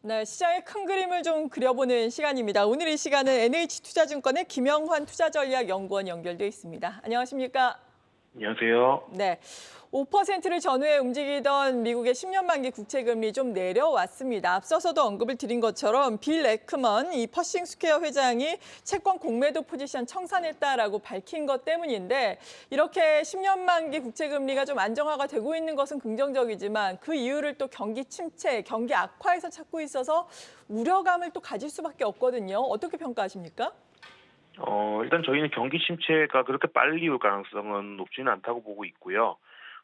네, 시장의 큰 그림을 좀 그려보는 시간입니다. 오늘 이 시간은 NH투자증권의 김영환 투자전략연구원 연결돼 있습니다. 안녕하십니까? 안녕하세요. 네, 5%를 전후에 움직이던 미국의 10년 만기 국채 금리 좀 내려왔습니다. 앞서서도 언급을 드린 것처럼 빌 에크먼 이 퍼싱 스퀘어 회장이 채권 공매도 포지션 청산했다라고 밝힌 것 때문인데 이렇게 10년 만기 국채 금리가 좀 안정화가 되고 있는 것은 긍정적이지만 그 이유를 또 경기 침체, 경기 악화에서 찾고 있어서 우려감을 또 가질 수밖에 없거든요. 어떻게 평가하십니까? 일단 저희는 경기 침체가 그렇게 빨리 올 가능성은 높지는 않다고 보고 있고요.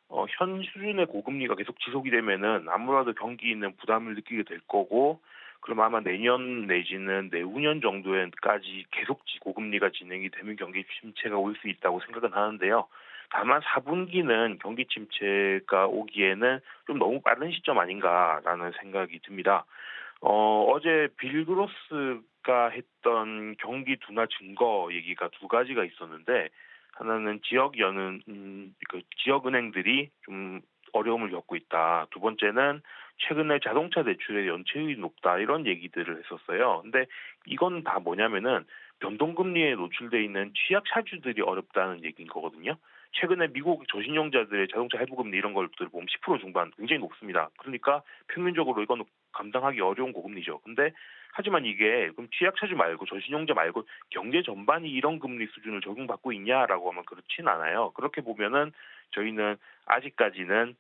현 수준의 고금리가 계속 지속이 되면은 아무래도 경기에는 부담을 느끼게 될 거고, 그럼 아마 내년 내지는 내후년 정도에까지 계속 고금리가 진행이 되면 경기 침체가 올 수 있다고 생각은 하는데요. 다만 4분기는 경기 침체가 오기에는 좀 너무 빠른 시점 아닌가라는 생각이 듭니다. 어제 빌 그로스가 했던 경기 둔화 증거 얘기가 두 가지가 있었는데, 하나는 그 지역 은행들이 좀 어려움을 겪고 있다. 두 번째는 최근에 자동차 대출의 연체율이 높다. 이런 얘기들을 했었어요. 근데 이건 다 뭐냐면은 변동금리에 노출돼 있는 취약차주들이 어렵다는 얘기인 거거든요. 최근에 미국 저신용자들의 자동차 해부금리 이런 것들 보면 10% 중반 굉장히 높습니다. 그러니까 평균적으로 이건 감당하기 어려운 고금리죠. 근데 하지만 이게 그럼 취약차주 말고 저신용자 말고 경제 전반이 이런 금리 수준을 적용받고 있냐라고 하면 그렇진 않아요. 그렇게 보면은 저희는 아직까지는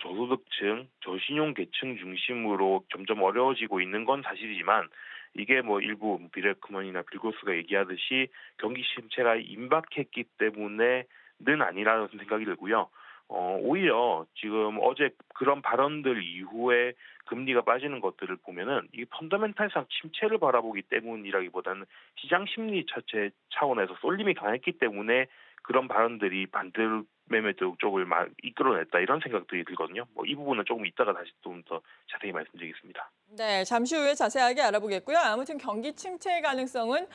저소득층, 저신용 계층 중심으로 점점 어려워지고 있는 건 사실이지만, 이게 뭐 일부 비레크먼이나 빌고스가 얘기하듯이 경기 침체가 임박했기 때문에는 아니라는 생각이 들고요. 오히려 지금 어제 그런 발언들 이후에 금리가 빠지는 것들을 보면은 이 펀더멘탈상 침체를 바라보기 때문이라기보다는 시장 심리 자체 차원에서 쏠림이 강했기 때문에 그런 발언들이 반대 매매 쪽을 막 이끌어냈다, 이런 생각들이 들거든요. 뭐 이 부분은 조금 이따가 다시 좀 더 자세히 말씀드리겠습니다. 네, 잠시 후에 자세하게 알아보겠고요. 아무튼 경기 침체 가능성은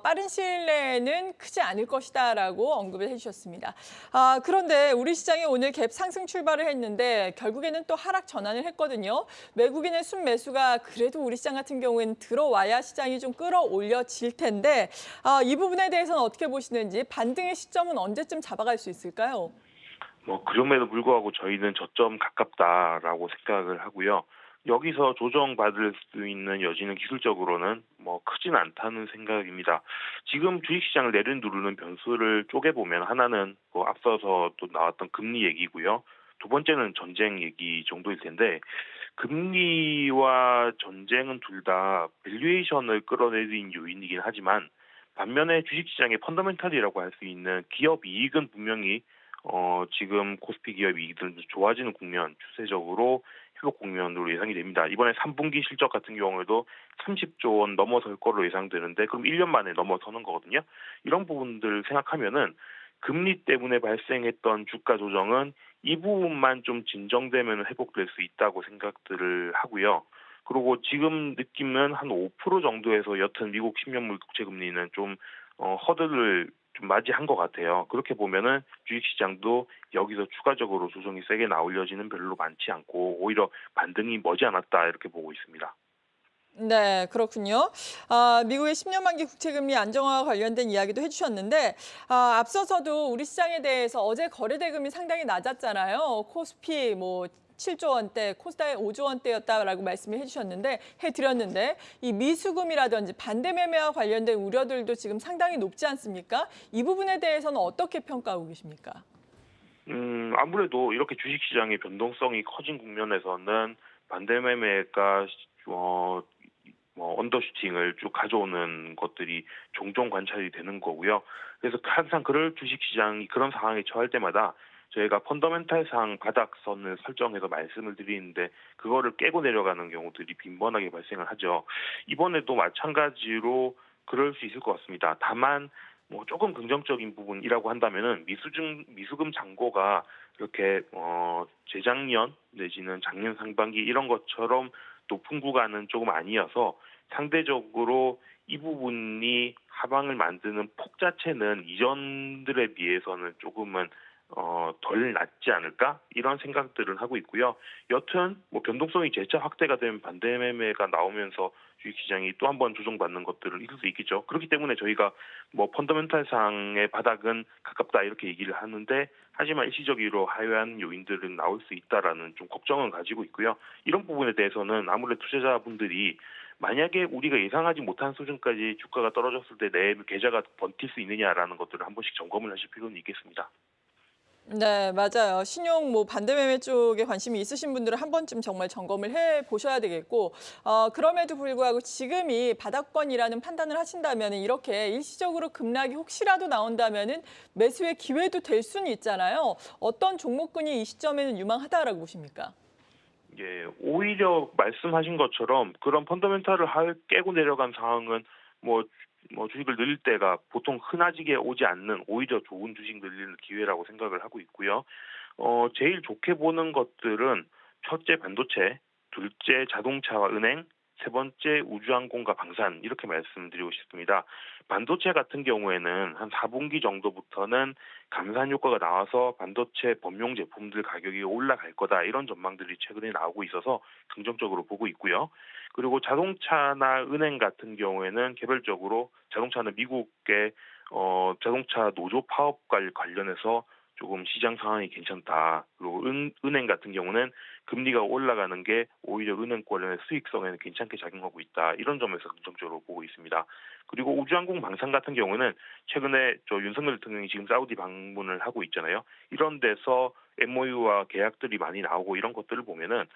빠른 시일 내에는 크지 않을 것이다라고 언급을 해주셨습니다. 그런데 우리 시장이 오늘 갭 상승 출발을 했는데 결국에는 또 하락 전환을 했거든요. 외국인의 순매수가 그래도 우리 시장 같은 경우에는 들어와야 시장이 좀 끌어올려질 텐데 이 부분에 대해서는 어떻게 보시는지 반등의 시점은 언제쯤 잡아갈 수 있을까요? 뭐 그럼에도 불구하고 저희는 저점 가깝다라고 생각을 하고요. 여기서 조정받을 수 있는 여지는 기술적으로는 뭐 크진 않다는 생각입니다. 지금 주식시장을 내리누르는 변수를 쪼개보면 하나는 뭐 앞서서 또 나왔던 금리 얘기고요. 두 번째는 전쟁 얘기 정도일 텐데, 금리와 전쟁은 둘 다 밸류에이션을 끌어내린 요인이긴 하지만, 반면에 주식시장의 펀더멘탈이라고 할 수 있는 기업 이익은 분명히 지금 코스피 기업 이익들은 좋아지는 국면, 추세적으로 회복 국면으로 예상이 됩니다. 이번에 3분기 실적 같은 경우에도 30조 원 넘어설 거로 예상되는데, 그럼 1년 만에 넘어서는 거거든요. 이런 부분들 생각하면은 금리 때문에 발생했던 주가 조정은 이 부분만 좀 진정되면 회복될 수 있다고 생각들을 하고요. 그리고 지금 느낌은 한 5% 정도에서 여튼 미국 10년물 국채 금리는 좀 허들을 좀 맞이한 것 같아요. 그렇게 보면은 주식시장도 여기서 추가적으로 조정이 세게 나올 여지는 별로 많지 않고 오히려 반등이 머지않았다, 이렇게 보고 있습니다. 네, 그렇군요. 미국의 10년 만기 국채금리 안정화와 관련된 이야기도 해주셨는데, 앞서서도 우리 시장에 대해서 어제 거래 대금이 상당히 낮았잖아요. 코스피 뭐 7조 원대, 코스닥 5조 원대였다라고 말씀을 해드렸는데, 이 미수금이라든지 반대 매매와 관련된 우려들도 지금 상당히 높지 않습니까? 이 부분에 대해서는 어떻게 평가하고 계십니까? 아무래도 이렇게 주식시장의 변동성이 커진 국면에서는 반대 매매가 어, 뭐 언더슈팅을 쭉 가져오는 것들이 종종 관찰이 되는 거고요. 그래서 항상 그럴 주식시장이 그런 상황에 처할 때마다 저희가 펀더멘탈상 바닥선을 설정해서 말씀을 드리는데, 그거를 깨고 내려가는 경우들이 빈번하게 발생을 하죠. 이번에도 마찬가지로 그럴 수 있을 것 같습니다. 다만 뭐 조금 긍정적인 부분이라고 한다면은 미수금 잔고가 이렇게 재작년 내지는 작년 상반기 이런 것처럼 높은 구간은 조금 아니어서, 상대적으로 이 부분이 하방을 만드는 폭 자체는 이전들에 비해서는 조금은 덜 낫지 않을까 이런 생각들을 하고 있고요. 여튼 뭐 변동성이 재차 확대가 되면 반대 매매가 나오면서 주식시장이 또 한 번 조정받는 것들을 있을 수 있겠죠. 그렇기 때문에 저희가 뭐 펀더멘탈상의 바닥은 가깝다 이렇게 얘기를 하는데 하지만 일시적으로 하회한 요인들은 나올 수 있다라는 좀 걱정은 가지고 있고요. 이런 부분에 대해서는 아무래도 투자자분들이 만약에 우리가 예상하지 못한 수준까지 주가가 떨어졌을 때 내 계좌가 버틸 수 있느냐라는 것들을 한 번씩 점검을 하실 필요는 있겠습니다. 네, 맞아요. 신용 뭐 반대 매매 쪽에 관심이 있으신 분들은 한 번쯤 정말 점검을 해 보셔야 되겠고, 그럼에도 불구하고 지금이 바닥권이라는 판단을 하신다면 이렇게 일시적으로 급락이 혹시라도 나온다면은 매수의 기회도 될 수는 있잖아요. 어떤 종목군이 이 시점에는 유망하다라고 보십니까? 예, 오히려 말씀하신 것처럼 그런 펀더멘탈을 깨고 내려간 상황은 뭐, 주식을 늘릴 때가 보통 흔하지게 오지 않는 오히려 좋은 주식 늘리는 기회라고 생각을 하고 있고요. 제일 좋게 보는 것들은 첫째 반도체, 둘째 자동차와 은행, 세 번째 우주항공과 방산 이렇게 말씀드리고 싶습니다. 반도체 같은 경우에는 한 4분기 정도부터는 감산 효과가 나와서 반도체 범용 제품들 가격이 올라갈 거다 이런 전망들이 최근에 나오고 있어서 긍정적으로 보고 있고요. 그리고 자동차나 은행 같은 경우에는 개별적으로 자동차는 미국의 자동차 노조 파업과 관련해서 조금 시장 상황이 괜찮다. 그리고 은행 같은 경우는 금리가 올라가는 게 오히려 은행 관련의 수익성에는 괜찮게 작용하고 있다. 이런 점에서 긍정적으로 보고 있습니다. 그리고 우주항공 방산 같은 경우는 최근에 윤석열 대통령이 지금 사우디 방문을 하고 있잖아요. 이런 데서 MOU와 계약들이 많이 나오고 이런 것들을 보면은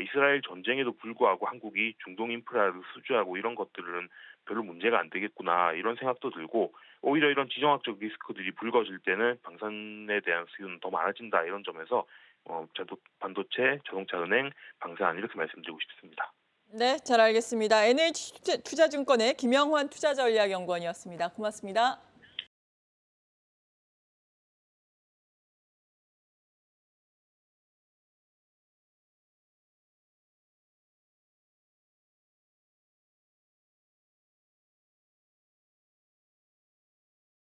이스라엘 전쟁에도 불구하고 한국이 중동 인프라를 수주하고 이런 것들은 별로 문제가 안 되겠구나 이런 생각도 들고 오히려 이런 지정학적 리스크들이 불거질 때는 방산에 대한 수요는 더 많아진다 이런 점에서 반도체, 자동차, 은행, 방산 이렇게 말씀드리고 싶습니다. 네, 잘 알겠습니다. NH 투자증권의 김영환 투자전략연구원이었습니다. 고맙습니다.